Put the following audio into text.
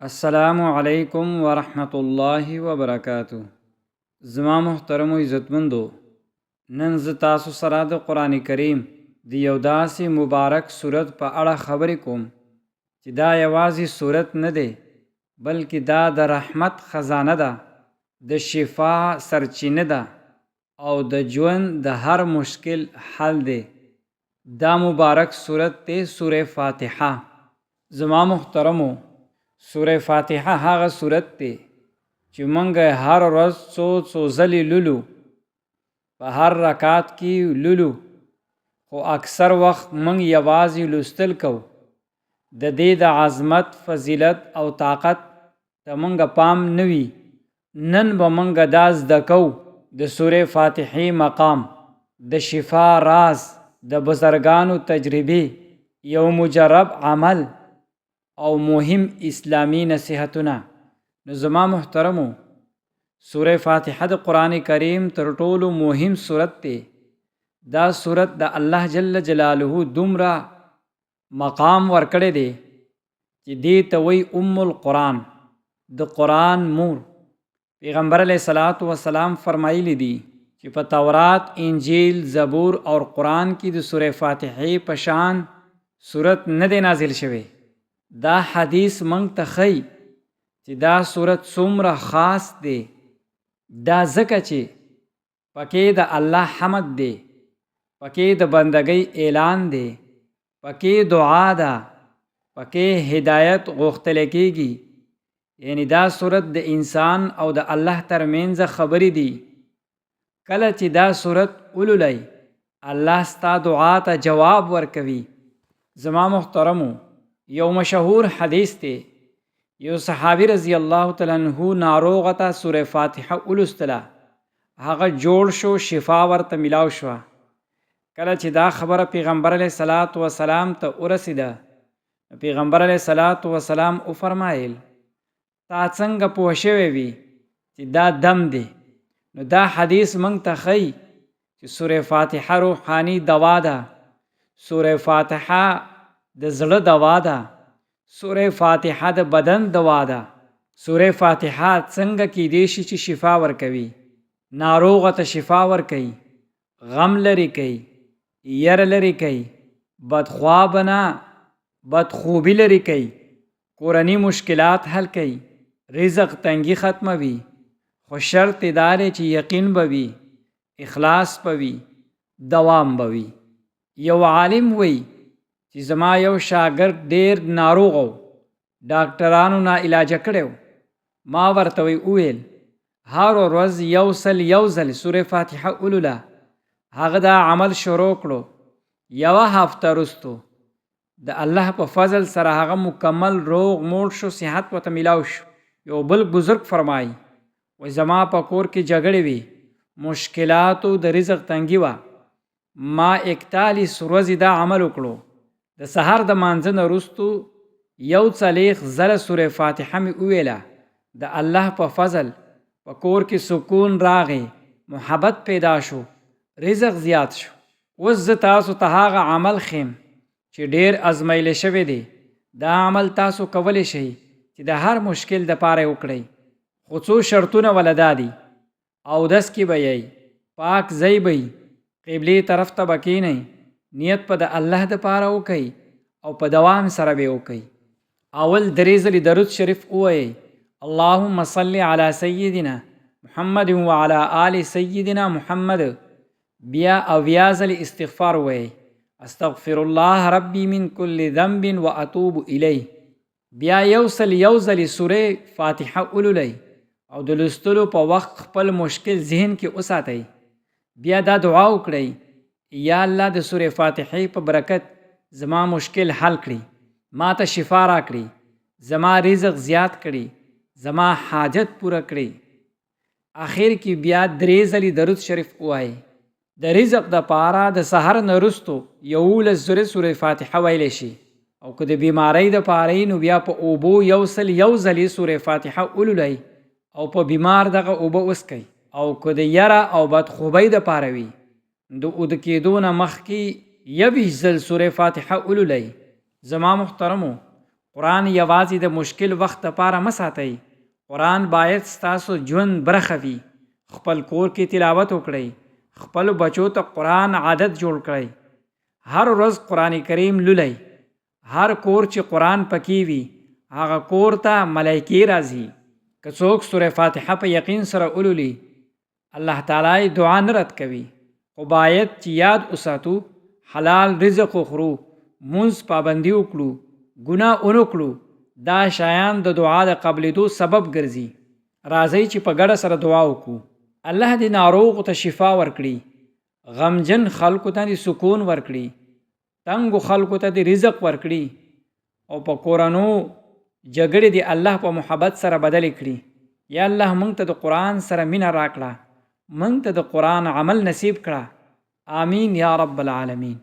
السلام علیکم ورحمۃ اللہ وبرکاتہ. زما محترم و عزتمندو، نن زه تاسو سره د قرآن کریم د یو داسې مبارک صورت په اړه خبرې کوم چې دا یوازې صورت نه دی، بلکې دا د رحمت خزانه ده، د شفا سرچینه ده او د ژوند د هر مشکل حل دی. دا مبارک صورت دی سوره فاتحه. زما محترمو، سوره فاتحه هغه صورت دی چې مونږ هر ورځ څو ځلې لولو، په هر رکعت کې لولو، خو اکثر وخت مونږ یوازې لوستل کوو. د دې د عظمت، فضیلت او طاقت ته مونږ پام نه وي. نن به مونږ دا زده کوو د سوره فاتحې مقام، د شفا راز، د بزرګانو تجربې، یو مجرب عمل او مهم اسلامی نصیحتونه. نو زما محترمو، سوره فاتحه د قرآن کریم تر ټولو مهم صورت دی. دا صورت د الله جل جلاله دومره مقام ورکړی دی چې دې ته وایي ام القرآن، د قرآن مور. پیغمبر علیه الصلاۃ والسلام فرمایلی دی چې په تورات، انجیل، زبور او قرآن کې د سوره فاتحې په شان صورت نه دی نازل شوی. دا حدیث منږ ته ښیي چې دا صورت څومره خاص دی. دا ځکه چې پکې د الله حمد دی، پکې د بندګۍ اعلان دی، پکې دعا ده، پکې هدایت غوښتل کېږي. یعنی دا صورت د انسان او د الله ترمنځ خبرې دي. کله چې دا صورت ولولئ، الله ستا دعا ته جواب ورکوي. زما محترمو، یو مشهور حدیث دی. یو صحابي رضی الله تعالی عنہ ناروغه ته سوره فاتحه ولوستله، هغه جوړ شو، شفا ورته میلاو شوه. کله چې دا خبره پیغمبر علیه الصلاۃ والسلام ته ورسېده، پیغمبر علیه الصلاۃ والسلام وفرمایل تا څنګه پوه شوی وي چې دا دم دی؟ نو دا حدیث موږ ته ښیي چې سوره فاتحه روحاني دوا ده، سوره فاتحه د زړه دوا ده، سوره فاتحه د بدن دوا ده. سوره فاتحه څنګه کیدی شي چې شفا ورکوي؟ ناروغه ته شفا ورکوي، غم لري کوي، ير لري کوي، بدخوابه بدخوبي لري کوي، کورني مشکلات حل کوي، رزق تنګي ختموي. خو شرط دا دی چې یقین به وي، اخلاص به وي، دوام به وي. یو عالم وی چې زما یو شاګرد ډیر ناروغ و، ډاکټرانو نه علاج کړی و. ما ورته وویل هر ورځ یو ځل سوره فاتحه ولوله. هغه دا عمل شروع کړو. یوه هفته وروستو د الله په فضل سره هغه مکمل روغ موړ شو، صحت ورته میلاو شو. یو بل بزرگ فرمایي و زما په کور کې جګړې وي، مشکلاتو د رزق تنګي وه. ما 41 ورځې دا عمل وکړو. د سحر د مانځه نه وروستو 40 ځله سوره فاتحه مې وویله. د الله په فضل په کور کې سکون راغی، محبت پیدا شو، رزق زیات شو. اوس زه تاسو ته هغه عمل خیم چې ډیر ازمایل شوی دی. دا عمل تاسو کولی شئ چې د هر مشکل دپاره وکړئ، خو څو شرطونه ولدا دي. اودس کې به یئ، پاک ځای به یئ، قبلې طرف ته به کښېنئ، نیت په د الله دپاره وکئ او په دوام سره به وکئ. اول 3 ځلې درود شریف ووایئ، اللهم صل علی سیدنا محمد وعلى آل سیدنا محمد. بیا 80 ځلې استغفار ووایئ، استغفر الله ربی من کل ذنب واتوب الیه. بیا یو ځلې سوره فاتحه ولولئ او د لوستلو په وخت خپل مشکل ذهن کې وساتئ. بیا دا دعا وکړئ، یا الله د سوره فاتحې په برکت زما مشکل حل کړي، ما ته شفا را کړي، زما رزق زیات کړي، زما حاجت پوره کړي. آخر کې بیا 3 ځلې درود شریف ووایئ. د رزق دپاره د سحر نه وروستو 11 ځلې سوره فاتحه ویلی شي، او که د بیمارۍ دپاره نو بیا په اوبو 1 ځلې سوره فاتحه ولولئ او په بیمار دغه اوبه وڅکئ. او که د یره او بدخوبۍ دپاره وي، د اوده کېدو نه مخکې 20 ځل سوره فاتحه ولولئ. زما محترمو، قرآن یوازې د مشکل وخت لپاره مه ساتئ. قرآن باید ستاسو ژوند برخه وي. خپل کور کې تلاوت وکړئ. خپل بچو ته قرآن عادت جوړ کړئ. هر ورځ قرآن کریم لولئ. هر کور چې قرآن پکې وي هغه کور ته ملایکې راځي. که څوک سوره فاتحه په یقین سره ولولي الله تعالی دعا نه رد کوي. خو باید چې یاد وساتو حلال رزق وخورو، مونځ پابندي وکړو، ګناه ونه کړو. دا شیان د دعا د قبلېدو سبب ګرځي. راځئ چې په ګډه سره دعا وکړو. الله دې ناروغو ته شفا ورکړي، غمجن خلکو ته دې سکون ورکړي، تنګو خلکو ته دې رزق ورکړي، او په کورنو جګړې دې الله په محبت سره بدل کړي. یا الله موږ ته د قرآن سره مینه راکړه، موږ ته د قرآن عمل نصیب کړه. آمین یا رب العالمین.